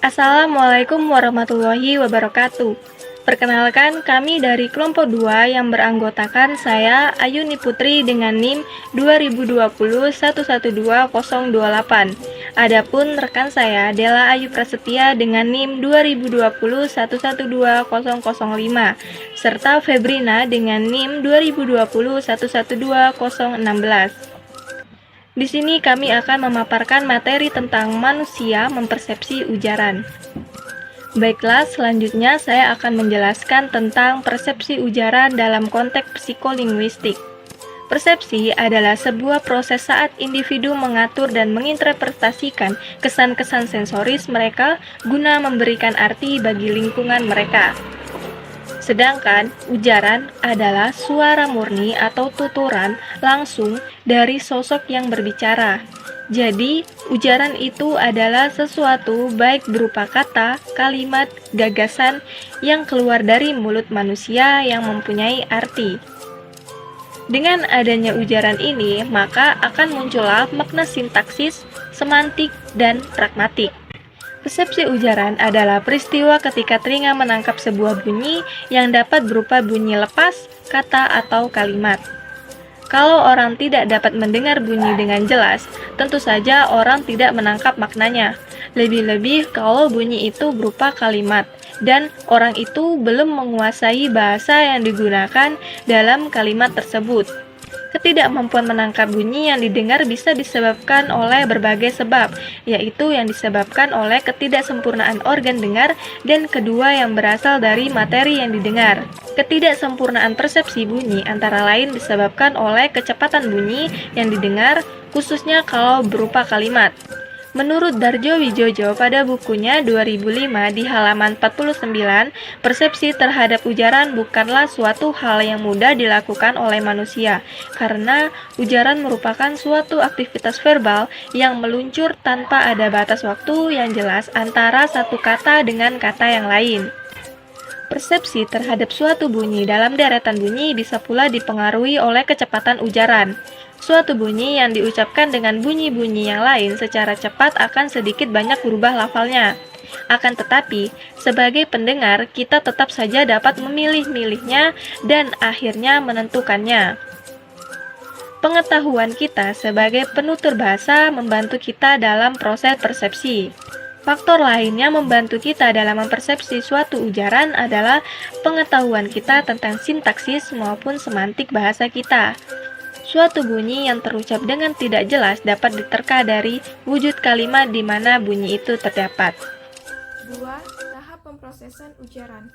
Assalamualaikum warahmatullahi wabarakatuh. Perkenalkan, kami dari kelompok 2 yang beranggotakan saya, Ayuni Putri dengan NIM 2020112028. Adapun rekan saya, Dela Ayu Prasetya dengan NIM 2020112005, serta Febrina dengan NIM 2020112016. Di sini kami akan memaparkan materi tentang manusia mempersepsi ujaran. Baiklah, selanjutnya saya akan menjelaskan tentang persepsi ujaran dalam konteks psikolinguistik. Persepsi adalah sebuah proses saat individu mengatur dan menginterpretasikan kesan-kesan sensoris mereka guna memberikan arti bagi lingkungan mereka. Sedangkan ujaran adalah suara murni atau tuturan langsung dari sosok yang berbicara. Jadi, ujaran itu adalah sesuatu baik berupa kata, kalimat, gagasan yang keluar dari mulut manusia yang mempunyai arti. Dengan adanya ujaran ini, maka akan muncullah makna sintaksis, semantik, dan pragmatik. Persepsi ujaran adalah peristiwa ketika telinga menangkap sebuah bunyi yang dapat berupa bunyi lepas, kata, atau kalimat. Kalau orang tidak dapat mendengar bunyi dengan jelas, tentu saja orang tidak menangkap maknanya. Lebih-lebih kalau bunyi itu berupa kalimat, dan orang itu belum menguasai bahasa yang digunakan dalam kalimat tersebut. Ketidakmampuan menangkap bunyi yang didengar bisa disebabkan oleh berbagai sebab, yaitu yang disebabkan oleh ketidaksempurnaan organ dengar dan kedua yang berasal dari materi yang didengar. Ketidaksempurnaan persepsi bunyi antara lain disebabkan oleh kecepatan bunyi yang didengar, khususnya kalau berupa kalimat. Menurut Darjo Wijojo pada bukunya 2005 di halaman 49, persepsi terhadap ujaran bukanlah suatu hal yang mudah dilakukan oleh manusia, karena ujaran merupakan suatu aktivitas verbal yang meluncur tanpa ada batas waktu yang jelas antara satu kata dengan kata yang lain. Persepsi terhadap suatu bunyi dalam deretan bunyi bisa pula dipengaruhi oleh kecepatan ujaran. Suatu bunyi yang diucapkan dengan bunyi-bunyi yang lain secara cepat akan sedikit banyak berubah lafalnya. Akan tetapi, sebagai pendengar, kita tetap saja dapat memilih-milihnya dan akhirnya menentukannya. Pengetahuan kita sebagai penutur bahasa membantu kita dalam proses persepsi. Faktor lain yang membantu kita dalam mempersepsi suatu ujaran adalah pengetahuan kita tentang sintaksis maupun semantik bahasa kita. Suatu bunyi yang terucap dengan tidak jelas dapat diterka dari wujud kalimat di mana bunyi itu terdapat. 2. Tahap pemrosesan ujaran.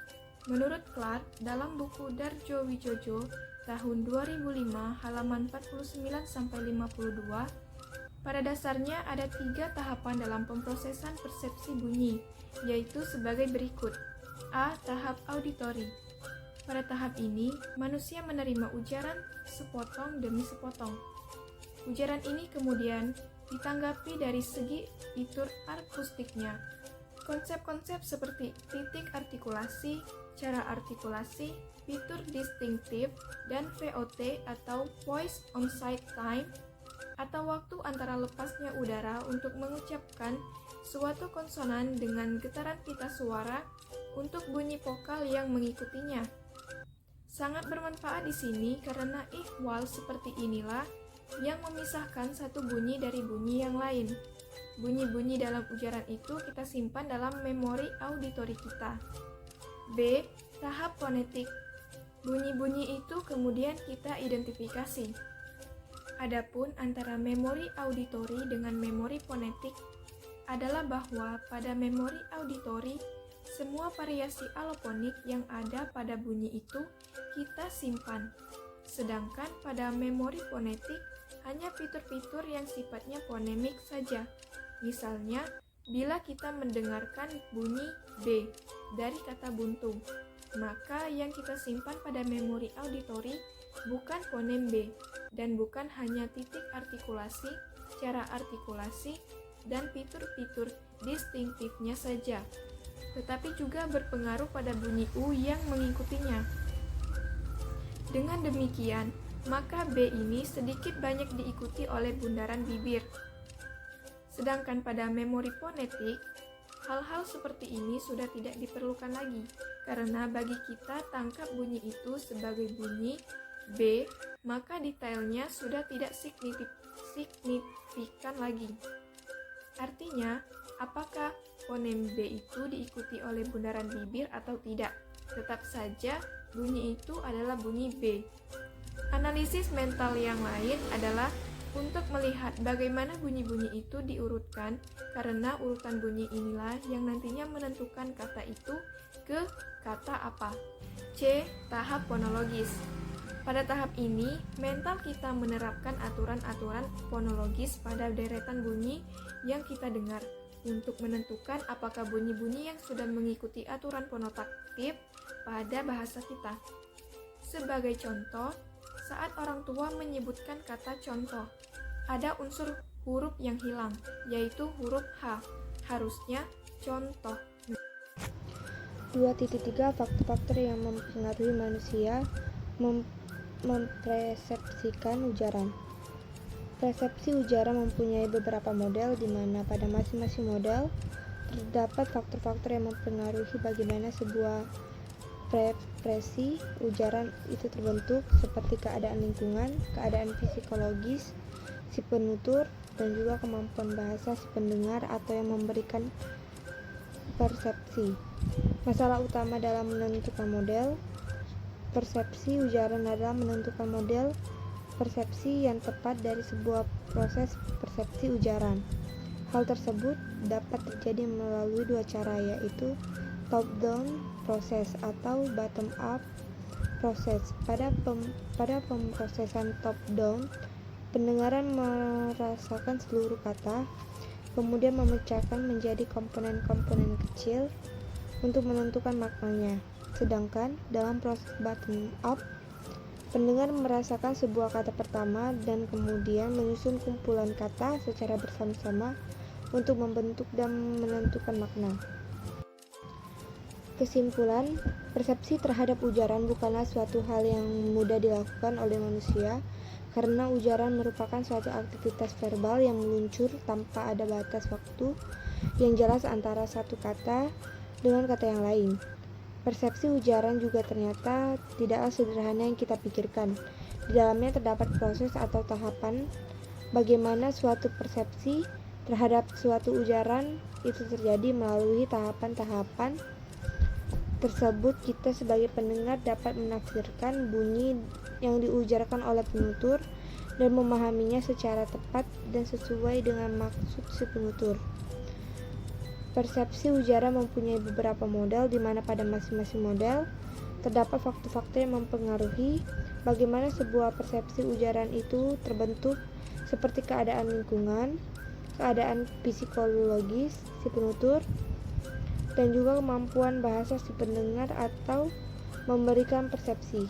Menurut Clark, dalam buku Darjo Wijojo tahun 2005 halaman 49-52, pada dasarnya ada 3 tahapan dalam pemrosesan persepsi bunyi, yaitu sebagai berikut. A. Tahap auditori. Pada tahap ini, manusia menerima ujaran sepotong demi sepotong. Ujaran ini kemudian ditanggapi dari segi fitur akustiknya. Konsep-konsep seperti titik artikulasi, cara artikulasi, fitur distinktif, dan VOT atau Voice Onside Time, atau waktu antara lepasnya udara untuk mengucapkan suatu konsonan dengan getaran pita suara untuk bunyi vokal yang mengikutinya. Sangat bermanfaat di sini karena ihwal seperti inilah yang memisahkan satu bunyi dari bunyi yang lain. Bunyi-bunyi dalam ujaran itu kita simpan dalam memori auditori kita. B. Tahap fonetik. Bunyi-bunyi itu kemudian kita identifikasi. Adapun antara memori auditori dengan memori fonetik adalah bahwa pada memori auditori semua variasi alofonik yang ada pada bunyi itu kita simpan. Sedangkan pada memori fonetik hanya fitur-fitur yang sifatnya fonemik saja. Misalnya, bila kita mendengarkan bunyi B dari kata buntung, maka yang kita simpan pada memori auditori bukan fonem B, dan bukan hanya titik artikulasi, cara artikulasi, dan fitur-fitur distinktifnya saja, tetapi juga berpengaruh pada bunyi U yang mengikutinya. Dengan demikian, maka B ini sedikit banyak diikuti oleh bundaran bibir. Sedangkan pada memori fonetik, Hal-hal seperti ini sudah tidak diperlukan lagi, karena bagi kita tangkap bunyi itu sebagai bunyi B, maka detailnya sudah tidak signifikan lagi. Artinya, apakah fonem B itu diikuti oleh bundaran bibir atau tidak? Tetap saja, bunyi itu adalah bunyi B. Analisis mental yang lain adalah untuk melihat bagaimana bunyi-bunyi itu diurutkan, karena urutan bunyi inilah yang nantinya menentukan kata itu ke kata apa. C. Tahap fonologis. Pada tahap ini, mental kita menerapkan aturan-aturan fonologis pada deretan bunyi yang kita dengar untuk menentukan apakah bunyi-bunyi yang sudah mengikuti aturan fonotaktif pada bahasa kita. Sebagai contoh, saat orang tua menyebutkan kata contoh, ada unsur huruf yang hilang, yaitu huruf H. Harusnya contoh. 2.3 Faktor-faktor yang mempengaruhi manusia mempersepsikan ujaran. Persepsi ujaran mempunyai beberapa model, di mana pada masing-masing model terdapat faktor-faktor yang mempengaruhi bagaimana sebuah ekspresi ujaran itu terbentuk, seperti keadaan lingkungan, keadaan psikologis si penutur, dan juga kemampuan bahasa si pendengar atau yang memberikan persepsi. Masalah utama dalam menentukan model persepsi ujaran adalah menentukan model persepsi yang tepat dari sebuah proses persepsi ujaran. Hal tersebut dapat terjadi melalui dua cara, yaitu top-down proses atau bottom-up proses. Pada pemrosesan top-down, pendengaran merasakan seluruh kata, kemudian memecahkan menjadi komponen-komponen kecil untuk menentukan maknanya. Sedangkan dalam proses bottom-up, pendengar merasakan sebuah kata pertama dan kemudian menyusun kumpulan kata secara bersama-sama untuk membentuk dan menentukan makna. Kesimpulan, persepsi terhadap ujaran bukanlah suatu hal yang mudah dilakukan oleh manusia, karena ujaran merupakan suatu aktivitas verbal yang meluncur tanpa ada batas waktu yang jelas antara satu kata dengan kata yang lain. Persepsi ujaran juga ternyata tidaklah sederhana yang kita pikirkan. Di dalamnya terdapat proses atau tahapan bagaimana suatu persepsi terhadap suatu ujaran itu terjadi. Melalui tahapan-tahapan tersebut, kita sebagai pendengar dapat menafsirkan bunyi yang diujarkan oleh penutur dan memahaminya secara tepat dan sesuai dengan maksud si penutur. Persepsi ujaran mempunyai beberapa model, di mana pada masing-masing model terdapat faktor-faktor yang mempengaruhi bagaimana sebuah persepsi ujaran itu terbentuk, seperti keadaan lingkungan, keadaan psikologis si penutur, dan juga kemampuan bahasa si pendengar atau memberikan persepsi.